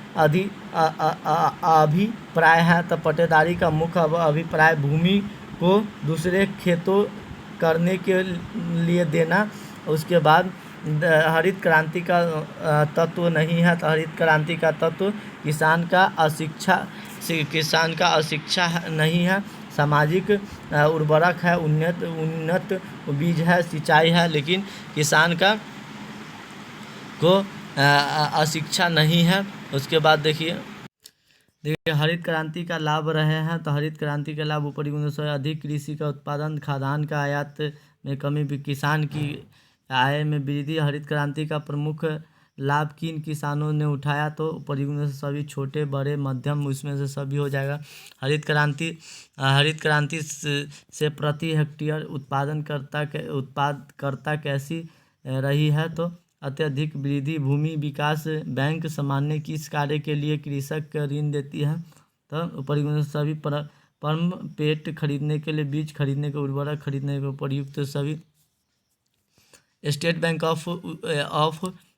अभिप्राय है। तो पट्टेदारी का मुख्य अभिप्राय भूमि को दूसरे खेतों करने के लिए देना। उसके बाद हरित क्रांति का तत्व नहीं है। तो हरित क्रांति का तत्व किसान का अशिक्षा नहीं है। सामाजिक उर्वरक है। उन्नत बीज है, सिंचाई है, लेकिन किसान को अशिक्षा नहीं है। उसके बाद देखिए हरित क्रांति का लाभ रहे हैं। तो हरित क्रांति के लाभ ऊपरी गुणों से अधिक कृषि का उत्पादन, खाद्यान्न का आयात में कमी, भी किसान की आय में वृद्धि। हरित क्रांति का प्रमुख लाभ किन किसानों ने उठाया? तो ऊपरी गुणों से सभी, छोटे बड़े मध्यम, उसमें से सभी हो जाएगा। हरित क्रांति से प्रति हेक्टेयर उत्पादकता कैसी रही है? तो अत्यधिक वृद्धि। भूमि विकास बैंक सामान्य किस कार्य के लिए कृषक को ऋण देती है? तो ऊपरी गुणों से सभी, पेट खरीदने के लिए, बीज खरीदने के, उर्वरक खरीदने के, उपयुक्त सभी। स्टेट बैंक ऑफ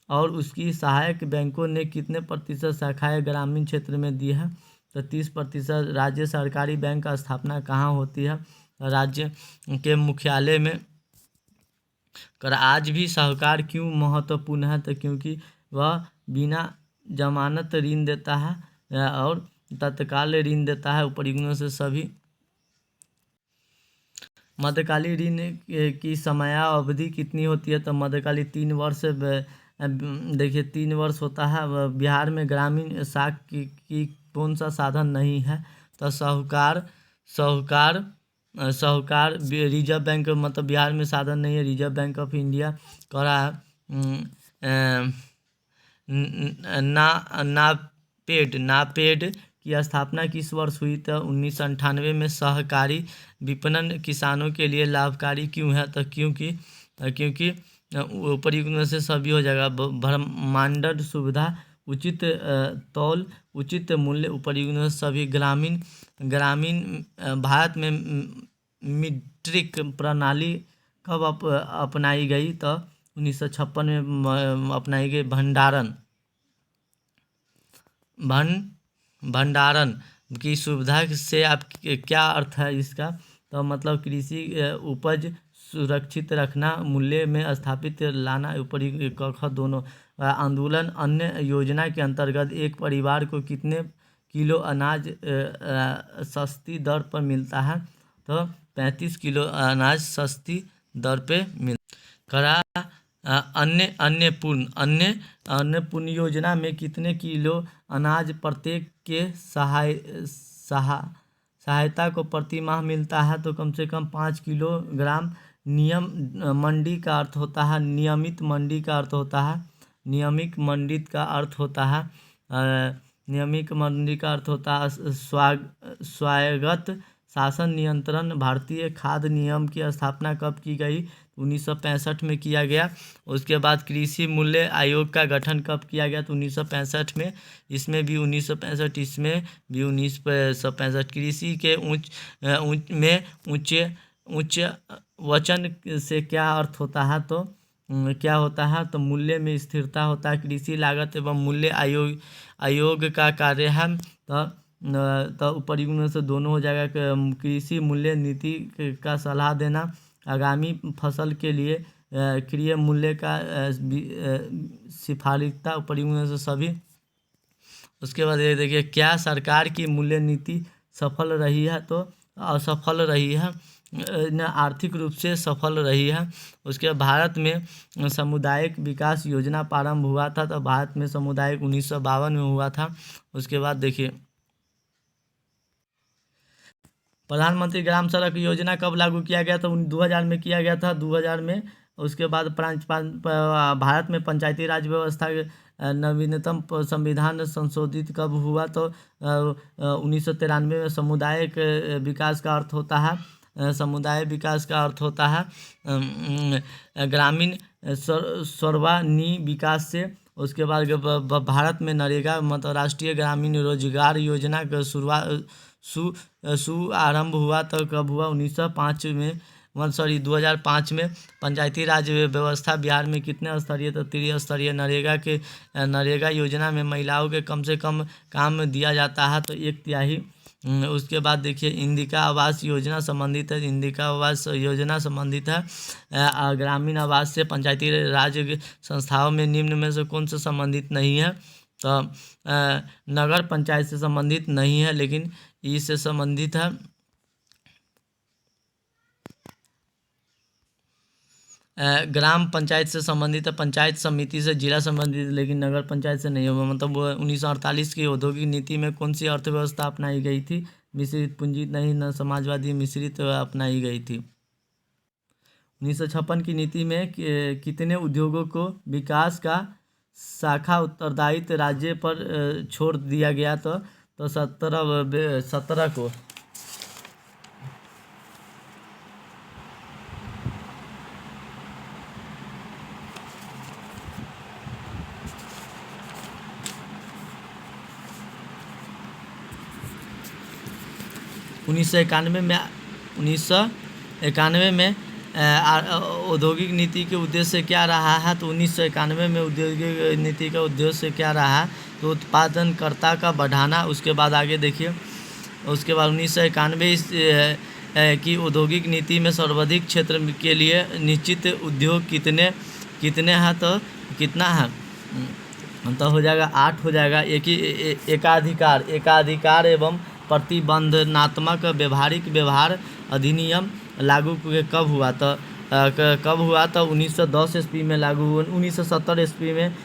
और उसकी सहायक बैंकों ने कितने प्रतिशत शाखाएं ग्रामीण क्षेत्र में दी है? तो 30%। राज्य सरकारी बैंक का स्थापना कहाँ होती है? राज्य के मुख्यालय में। कर आज भी साहूकार क्यों महत्वपूर्ण है? तो क्योंकि वह बिना जमानत ऋण देता है और तत्काल ऋण देता है। उपयुक्तों से सभी। मध्यकालीन ऋण की समयावधि कितनी होती है? तो मध्यकालीन 3 वर्ष। देखिए 3 वर्ष होता है। बिहार में ग्रामीण साख की कौन सा साधन नहीं है? तो साहूकार साहूकार साहूकार रिजर्व बैंक, मतलब बिहार में साधन नहीं है। रिजर्व बैंक ऑफ इंडिया कह रहा है। नापेड की स्थापना किस वर्ष हुई? तो 1998 में। सहकारी विपणन किसानों के लिए लाभकारी क्यों है? तो क्योंकि उपयुक्त में से सभी हो जाएगा। ब्रह्मांड सुविधा, उचित तौल, उचित मूल्य, उपयुक्त में से सभी। ग्रामीण भारत में मीट्रिक प्रणाली कब अपनाई गई? तो 1956 में अपनाई गई। भंडारण की सुविधा से आप क्या अर्थ है इसका? तो मतलब कृषि उपज सुरक्षित रखना, मूल्य में स्थापित लाना, ऊपरी दोनों। आंदोलन अन्न योजना के अंतर्गत एक परिवार को कितने किलो अनाज सस्ती दर पर मिलता है? तो 35 किलो अनाज सस्ती दर पे करा। अन्नपूर्ण योजना में कितने किलो अनाज प्रत्येक के सहायता को प्रति माह मिलता है? तो कम से कम 5 किलोग्राम। नियमित मंडी का अर्थ होता है नियमित मंडी का अर्थ होता है नियमित मंडी का अर्थ होता है नियमित मंडी का अर्थ होता है स्वायत्त शासन नियंत्रण। भारतीय खाद्य निगम की स्थापना कब की गई? 1965 में किया गया। उसके बाद कृषि मूल्य आयोग का गठन कब किया गया? तो 1965 में। इसमें भी 1965, इसमें भी 1965। कृषि के उच्च वचन से क्या अर्थ होता है? तो क्या होता है? तो मूल्य में स्थिरता होता है। कृषि लागत एवं मूल्य आयोग का कार्य है। तो उपयुक्त में से दोनों हो जाएगा। कृषि मूल्य नीति का सलाह देना, आगामी फसल के लिए क्रय मूल्य का सिफारिशता, उपयुक्त में से सभी। उसके बाद ये देखिए, क्या सरकार की मूल्य नीति सफल रही है? तो असफल रही है, आर्थिक रूप से सफल रही है। उसके बाद भारत में सामुदायिक विकास योजना प्रारंभ हुआ था। तो भारत में सामुदायिक 1952 में हुआ था। उसके बाद देखिए, प्रधानमंत्री ग्राम सड़क योजना कब लागू किया गया? तो 2000 में किया गया था, 2000 में। उसके बाद भारत में पंचायती राज व्यवस्था नवीनतम संविधान संशोधित कब हुआ? तो 1993 में। सामुदायिक विकास का अर्थ होता है समुदाय विकास का अर्थ होता है ग्रामीण सर्वांगीण विकास से। उसके बाद भारत में नरेगा, मतलब राष्ट्रीय ग्रामीण रोजगार योजना का शुभारंभ हुआ तो कब हुआ? 1905 में। 2005 में। पंचायती राज व्यवस्था बिहार में कितने स्तरीय? तो त्रिस्तरीय। नरेगा योजना में महिलाओं के कम से कम काम दिया जाता है, तो 1/3। उसके बाद देखिए, इंदिरा आवास योजना संबंधित है। इंदिरा आवास योजना संबंधित है ग्रामीण आवास से। पंचायती राज संस्थाओं में निम्न में से कौन सा संबंधित नहीं है? तो नगर पंचायत से संबंधित नहीं है, लेकिन इससे संबंधित है। ग्राम पंचायत से संबंधित है, पंचायत समिति से, जिला संबंधित, लेकिन नगर पंचायत से नहीं होगा। मतलब 1948 की औद्योगिक नीति में कौन सी अर्थव्यवस्था अपनाई गई थी? मिश्रित पूंजी नहीं, न समाजवादी, मिश्रित अपनाई गई थी। 1956 की नीति में कितने उद्योगों को विकास का शाखा उत्तरदायित्व राज्य पर छोड़ दिया गया? तो 17 को। उन्नीस सौ इक्यानवे में औद्योगिक नीति के उद्देश्य क्या रहा है, तो 1991 में औद्योगिक नीति का उद्देश्य क्या रहा है, तो उत्पादनकर्ता का बढ़ाना। उसके बाद आगे देखिए, उसके बाद 1991 की औद्योगिक नीति में सर्वाधिक क्षेत्र के लिए निश्चित उद्योग कितने हैं, तो कितना है, तो हो जाएगा 8 हो जाएगा। एकाधिकार एवं प्रतिबंधनात्मक व्यवहारिक व्यवहार अधिनियम लागू कब हुआ, तो कब हुआ, तो 1910 ईस्वी में लागू हुआ। 1970 ईस्वी में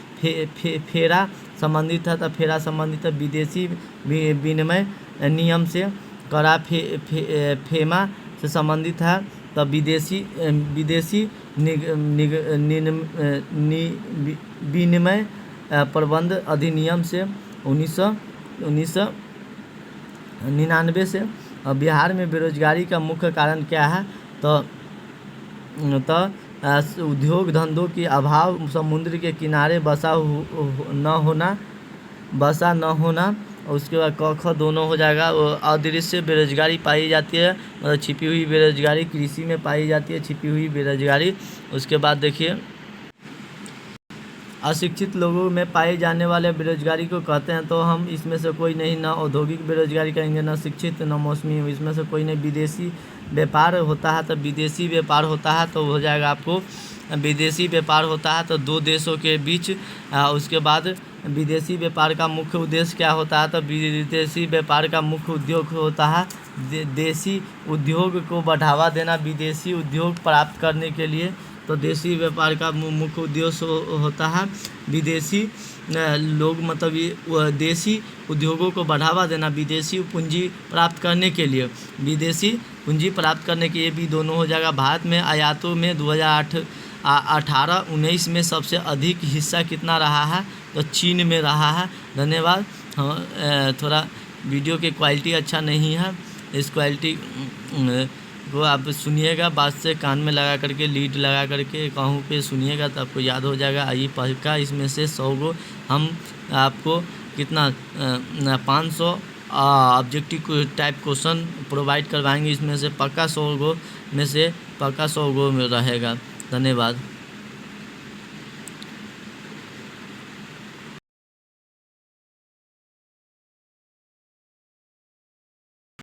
फेरा संबंधित है, तो फेरा संबंधित विदेशी विनिमय नियम से। करा फेमा से संबंधित है, तो विदेशी विनिमय प्रबंध अधिनियम से 1999 से। बिहार में बेरोजगारी का मुख्य कारण क्या है, तो उद्योग धंधों की अभाव, समुद्र के किनारे बसा न होना। उसके बाद क ख दोनों हो जाएगा। अदृश्य बेरोजगारी पाई जाती है, मतलब छिपी हुई बेरोजगारी कृषि में पाई जाती है, छिपी हुई बेरोजगारी। उसके बाद देखिए, अशिक्षित लोगों में पाए जाने वाले बेरोजगारी को कहते हैं, तो हम इसमें से कोई नहीं, ना औद्योगिक बेरोजगारी कहेंगे, ना शिक्षित, ना मौसमी, इसमें से कोई नहीं। विदेशी व्यापार होता है, तो विदेशी व्यापार होता है तो हो जाएगा आपको, विदेशी व्यापार होता है तो दो देशों के बीच। उसके बाद विदेशी व्यापार का मुख्य उद्देश्य क्या होता है, तो विदेशी व्यापार का मुख्य उद्योग होता है देशी उद्योग को बढ़ावा देना। विदेशी उद्योग प्राप्त करने के लिए, तो देशी व्यापार का मुख्य उद्देश्य होता है विदेशी लोग, मतलब ये देशी उद्योगों को बढ़ावा देना, विदेशी पूंजी प्राप्त करने के लिए, विदेशी पूंजी प्राप्त करने के लिए भी दोनों हो जाएगा। भारत में आयातों में 2018-19 में सबसे अधिक हिस्सा कितना रहा है, तो चीन में रहा है। धन्यवाद। थोड़ा वीडियो की क्वालिटी अच्छा नहीं है, इस क्वालिटी को आप सुनिएगा, बात से कान में लगा करके, लीड लगा करके कहूँ पे सुनिएगा तो आपको याद हो जाएगा। आइए पक्का इसमें से 100 गो हम आपको कितना 500 ऑब्जेक्टिव टाइप क्वेश्चन प्रोवाइड करवाएंगे। इसमें से पक्का 100 गो में से पक्का 100 गो में रहेगा। धन्यवाद।